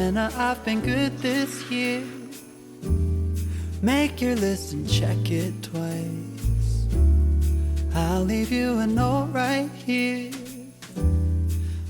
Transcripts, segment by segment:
Santa, I've been good this year. Make your list and check it twice. I'll leave you a note right here.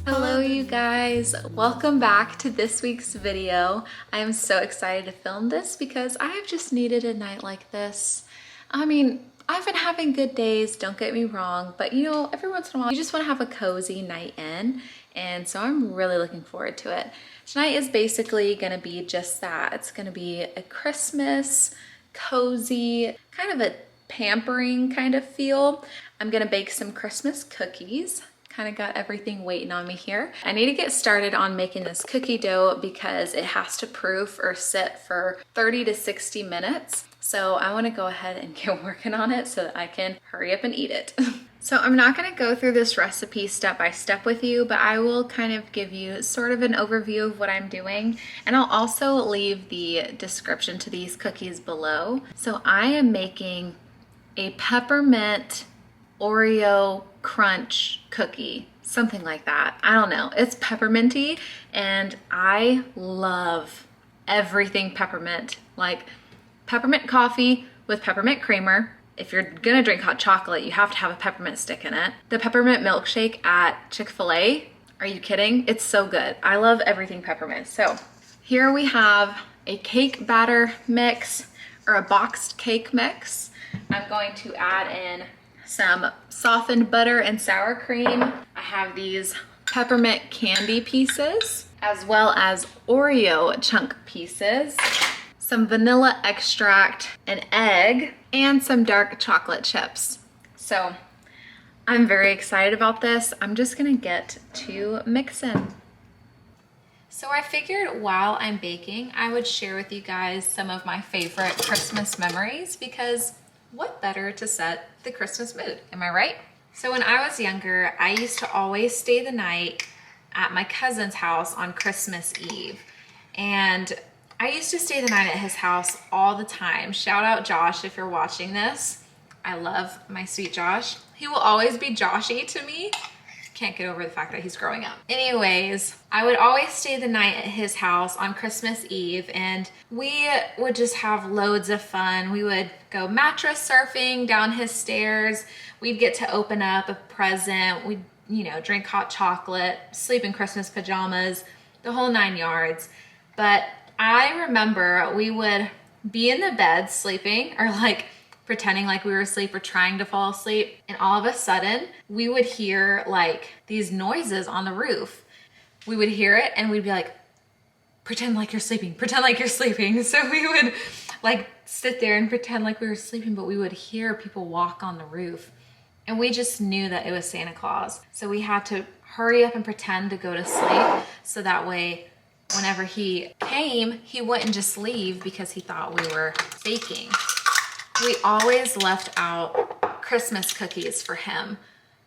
Hello you guys, welcome back to this week's video. I am so excited to film this because I have just needed a night like this. I mean, I've been having good days, don't get me wrong, but you know, every once in a while you just want to have a cozy night in, and so I'm really looking forward to it. Tonight is basically going to be just that. It's going to be a Christmas, cozy, kind of a pampering kind of feel. I'm going to bake some Christmas cookies. Kind of got everything waiting on me here. I need to get started on making this cookie dough because it has to proof or sit for 30 to 60 minutes. So I want to go ahead and get working on it so that I can hurry up and eat it. So I'm not going to go through this recipe step by step with you, but I will kind of give you sort of an overview of what I'm doing. And I'll also leave the description to these cookies below. So I am making a peppermint Oreo crunch cookie, something like that. I don't know. It's pepperminty and I love everything peppermint. Like peppermint coffee with peppermint creamer. If you're gonna drink hot chocolate, you have to have a peppermint stick in it. The peppermint milkshake at Chick-fil-A, are you kidding? It's so good. I love everything peppermint. So here we have a cake batter mix or a boxed cake mix. I'm going to add in some softened butter and sour cream. I have these peppermint candy pieces, as well as Oreo chunk pieces, some vanilla extract, an egg, and some dark chocolate chips. So I'm very excited about this. I'm just gonna get to mixing. So I figured while I'm baking, I would share with you guys some of my favorite Christmas memories because what better to set the Christmas mood, am I right? So when I was younger, I used to always stay the night at my cousin's house on Christmas Eve. And I used to stay the night at his house all the time. Shout out Josh if you're watching this. I love my sweet Josh. He will always be Joshy to me. Can't get over the fact that he's growing up. Anyways, I would always stay the night at his house on Christmas Eve and we would just have loads of fun. We would go mattress surfing down his stairs. We'd get to open up a present. We'd, you know, drink hot chocolate, sleep in Christmas pajamas, the whole 9 yards. But I remember we would be in the bed sleeping or like pretending like we were asleep or trying to fall asleep. And all of a sudden we would hear like these noises on the roof. We would hear it and we'd be like, pretend like you're sleeping, pretend like you're sleeping. So we would like sit there and pretend like we were sleeping, but we would hear people walk on the roof. And we just knew that it was Santa Claus. So we had to hurry up and pretend to go to sleep. So that way, whenever he came, he wouldn't just leave because he thought we were faking. We always left out Christmas cookies for him,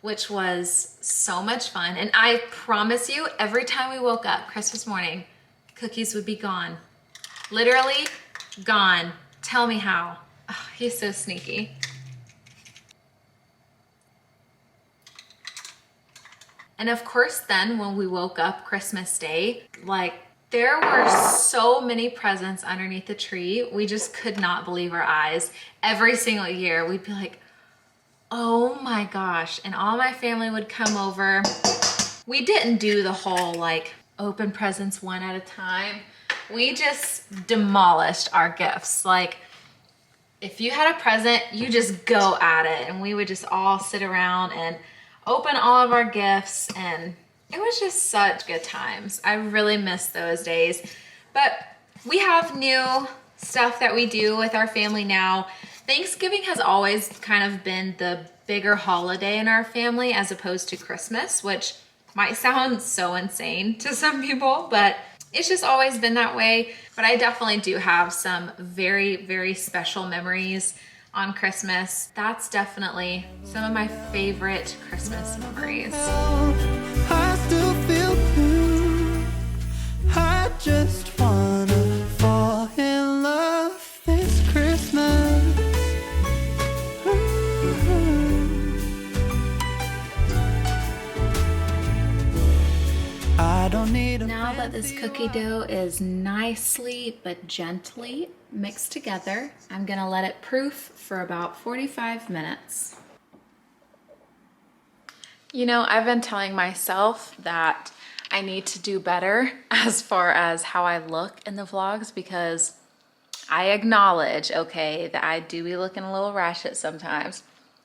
which was so much fun. And I promise you, every time we woke up Christmas morning, cookies would be gone. Literally gone. Tell me how. Oh, he's so sneaky. And of course, then when we woke up Christmas Day, like there were so many presents underneath the tree. We just could not believe our eyes. Every single year, we'd be like, oh my gosh. And all my family would come over. We didn't do the whole like open presents one at a time. We just demolished our gifts. Like if you had a present, you just go at it. And we would just all sit around and open all of our gifts, and it was just such good times. I really miss those days. But we have new stuff that we do with our family now. Thanksgiving has always kind of been the bigger holiday in our family as opposed to Christmas, which might sound so insane to some people, but it's just always been that way. But I definitely do have some very, very special memories on Christmas. That's definitely some of my favorite Christmas memories. I still feel blue. I just wanna fall in love this Christmas. I don't need a Now that this fancy cookie dough is nicely but gently mixed together, I'm gonna let it proof for about 45 minutes. You know, I've been telling myself that I need to do better as far as how I look in the vlogs, because I acknowledge, okay, that I do be looking a little ratchet sometimes.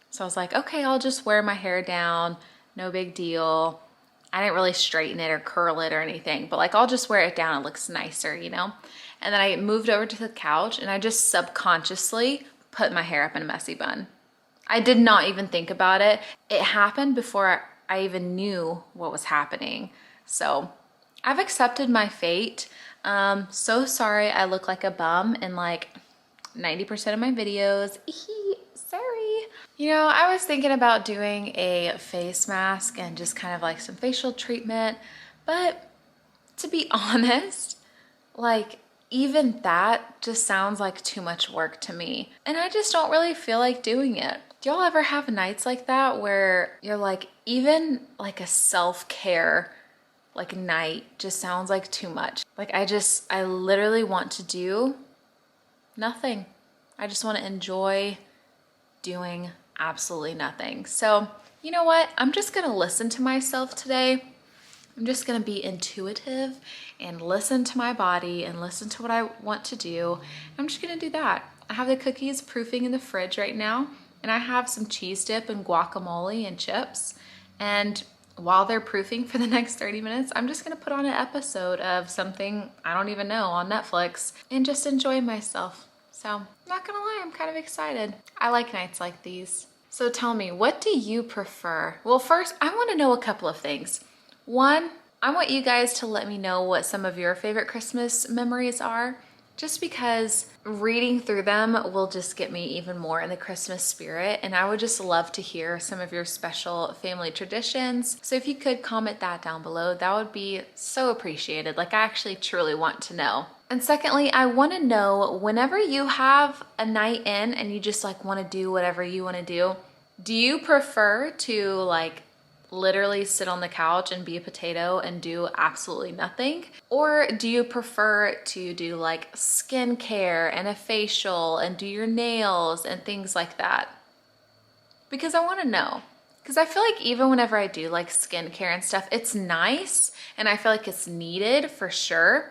So I was like, okay, I'll just wear my hair down, no big deal. I didn't really straighten it or curl it or anything, but like I'll just wear it down, it looks nicer, you know? And then I moved over to the couch and I just subconsciously put my hair up in a messy bun. I did not even think about it. It happened before I even knew what was happening. So I've accepted my fate. So sorry I look like a bum in like 90% of my videos. Sorry. You know, I was thinking about doing a face mask and just kind of like some facial treatment, but to be honest, like even that just sounds like too much work to me. And I just don't really feel like doing it. Do y'all ever have nights like that where you're like, even like a self-care like night just sounds like too much? Like I literally want to do nothing. I just want to enjoy doing absolutely nothing. So you know what? I'm just gonna listen to myself today. I'm just gonna be intuitive and listen to my body and listen to what I want to do. I'm just gonna do that. I have the cookies proofing in the fridge right now, and I have some cheese dip and guacamole and chips. And while they're proofing for the next 30 minutes, I'm just gonna put on an episode of something I don't even know on Netflix and just enjoy myself. So I'm not gonna lie, I'm kind of excited. I like nights like these. So tell me, what do you prefer? Well, first, I wanna know a couple of things. One, I want you guys to let me know what some of your favorite Christmas memories are, just because reading through them will just get me even more in the Christmas spirit. And I would just love to hear some of your special family traditions. So if you could comment that down below, that would be so appreciated. Like I actually truly want to know. And secondly, I want to know, whenever you have a night in and you just like want to do whatever you want to do you prefer to like literally sit on the couch and be a potato and do absolutely nothing? Or do you prefer to do like skincare and a facial and do your nails and things like that? Because I want to know. Because I feel like even whenever I do like skincare and stuff, it's nice and I feel like it's needed for sure.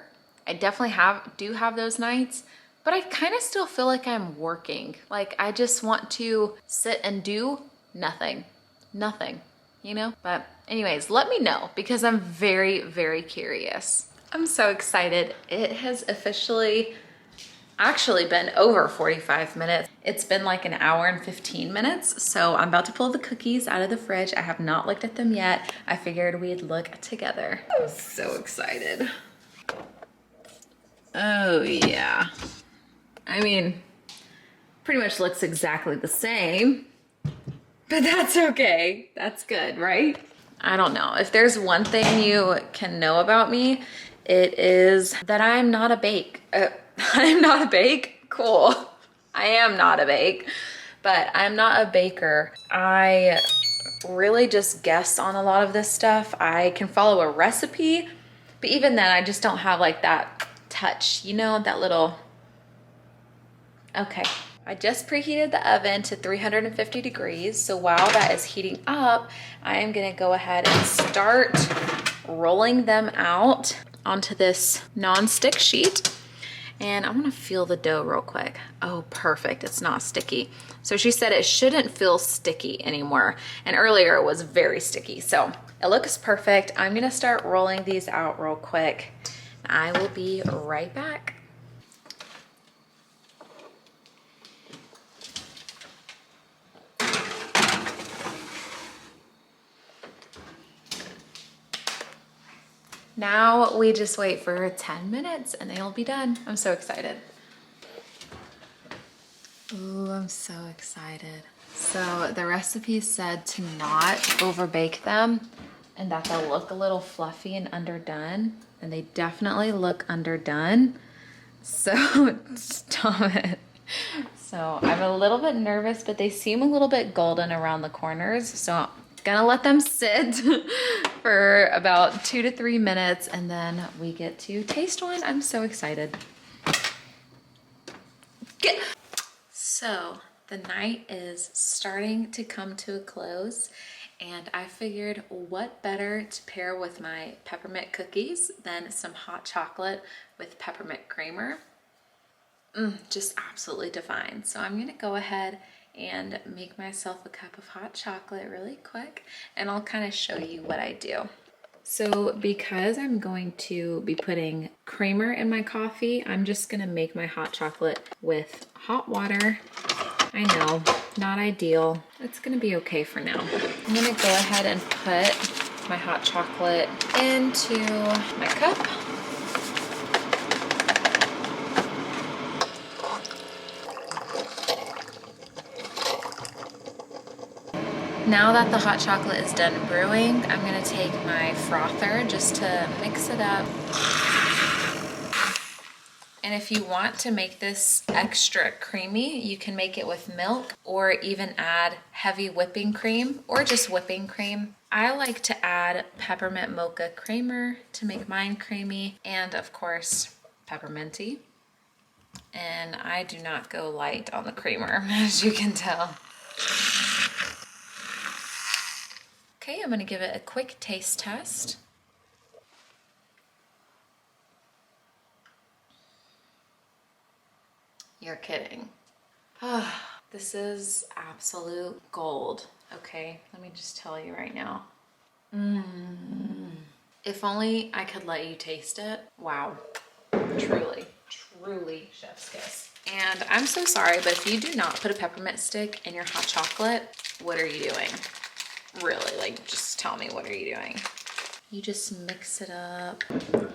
I definitely do have those nights, but I kind of still feel like I'm working. Like I just want to sit and do nothing, you know? But anyways, let me know because I'm very, very curious. I'm so excited. It has officially actually been over 45 minutes. It's been like an hour and 15 minutes. So I'm about to pull the cookies out of the fridge. I have not looked at them yet. I figured we'd look together. I'm so excited. Oh yeah. I mean, pretty much looks exactly the same, but that's okay. That's good, right? I don't know. If there's one thing you can know about me, it is that I'm not a bake. I'm not a bake? Cool. I am not a bake, but I'm not a baker. I really just guess on a lot of this stuff. I can follow a recipe, but even then I just don't have like that touch, you know, that little, okay. I just preheated the oven to 350 degrees. So while that is heating up, I am gonna go ahead and start rolling them out onto this non-stick sheet. And I wanna feel the dough real quick. Oh, perfect, it's not sticky. So she said it shouldn't feel sticky anymore. And earlier it was very sticky. So it looks perfect. I'm gonna start rolling these out real quick. I will be right back. Now we just wait for 10 minutes and they'll be done. I'm so excited. Ooh, I'm so excited. So the recipe said to not over bake them and that they'll look a little fluffy and underdone, and they definitely look underdone. So stop it. So I'm a little bit nervous, but they seem a little bit golden around the corners. So I'm gonna let them sit for about 2 to 3 minutes, and then we get to taste one. I'm so excited. So the night is starting to come to a close, and I figured what better to pair with my peppermint cookies than some hot chocolate with peppermint creamer. Just absolutely divine. So I'm gonna go ahead and make myself a cup of hot chocolate really quick, and I'll kind of show you what I do. So because I'm going to be putting creamer in my coffee, I'm just gonna make my hot chocolate with hot water. I know, not ideal. It's gonna be okay for now. I'm gonna go ahead and put my hot chocolate into my cup. Now that the hot chocolate is done brewing, I'm gonna take my frother just to mix it up. And if you want to make this extra creamy, you can make it with milk or even add heavy whipping cream or just whipping cream. I like to add peppermint mocha creamer to make mine creamy, and of course, pepperminty. And I do not go light on the creamer, as you can tell. Okay, I'm gonna give it a quick taste test. You're kidding. This is absolute gold. Okay, let me just tell you right now. If only I could let you taste it. Wow, truly, truly chef's kiss. And I'm so sorry, but if you do not put a peppermint stick in your hot chocolate, what are you doing? Really, like, just tell me, what are you doing? You just mix it up.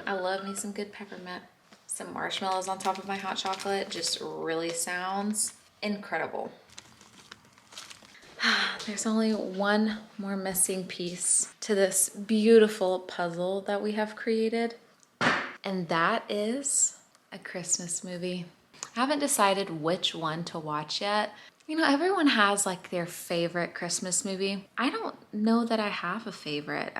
I love me some good peppermint. Some marshmallows on top of my hot chocolate just really sounds incredible. There's only one more missing piece to this beautiful puzzle that we have created, and that is a Christmas movie. I haven't decided which one to watch yet. You know, everyone has like their favorite Christmas movie. I don't know that I have a favorite.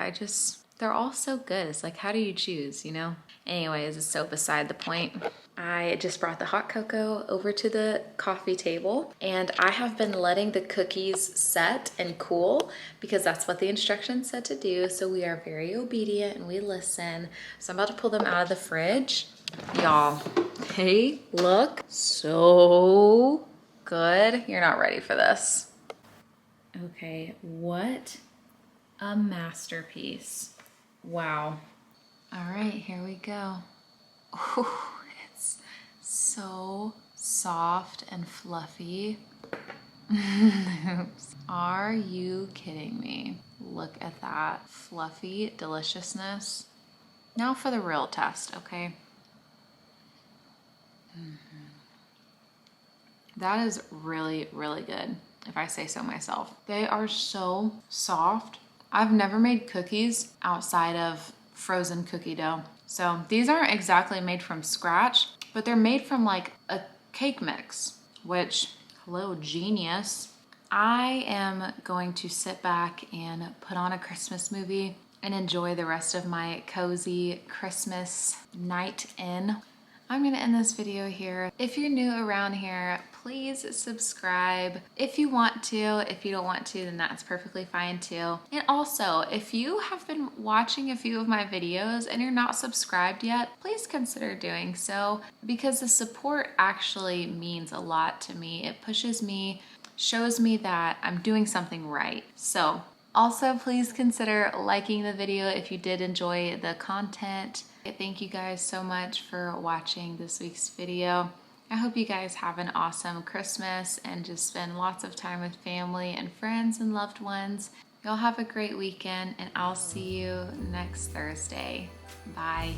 They're all so good. It's like, how do you choose, you know? Anyways, it's so beside the point. I just brought the hot cocoa over to the coffee table, and I have been letting the cookies set and cool because that's what the instructions said to do. So we are very obedient and we listen. So I'm about to pull them out of the fridge. Y'all, they look so good. You're not ready for this. Okay, what a masterpiece. Wow. All right, here we go. Oh, it's so soft and fluffy. Are you kidding me? Look at that fluffy deliciousness. Now for the real test, okay? That is really, really good, if I say so myself. They are so soft. I've never made cookies outside of frozen cookie dough. So these aren't exactly made from scratch, but they're made from like a cake mix, which, hello, genius. I am going to sit back and put on a Christmas movie and enjoy the rest of my cozy Christmas night in. I'm gonna end this video here. If you're new around here, please subscribe if you want to. If you don't want to, then that's perfectly fine too. And also, if you have been watching a few of my videos and you're not subscribed yet, please consider doing so, because the support actually means a lot to me. It pushes me, shows me that I'm doing something right. So also please consider liking the video if you did enjoy the content. Thank you guys so much for watching this week's video. I hope you guys have an awesome Christmas and just spend lots of time with family and friends and loved ones. Y'all have a great weekend, and I'll see you next Thursday. Bye.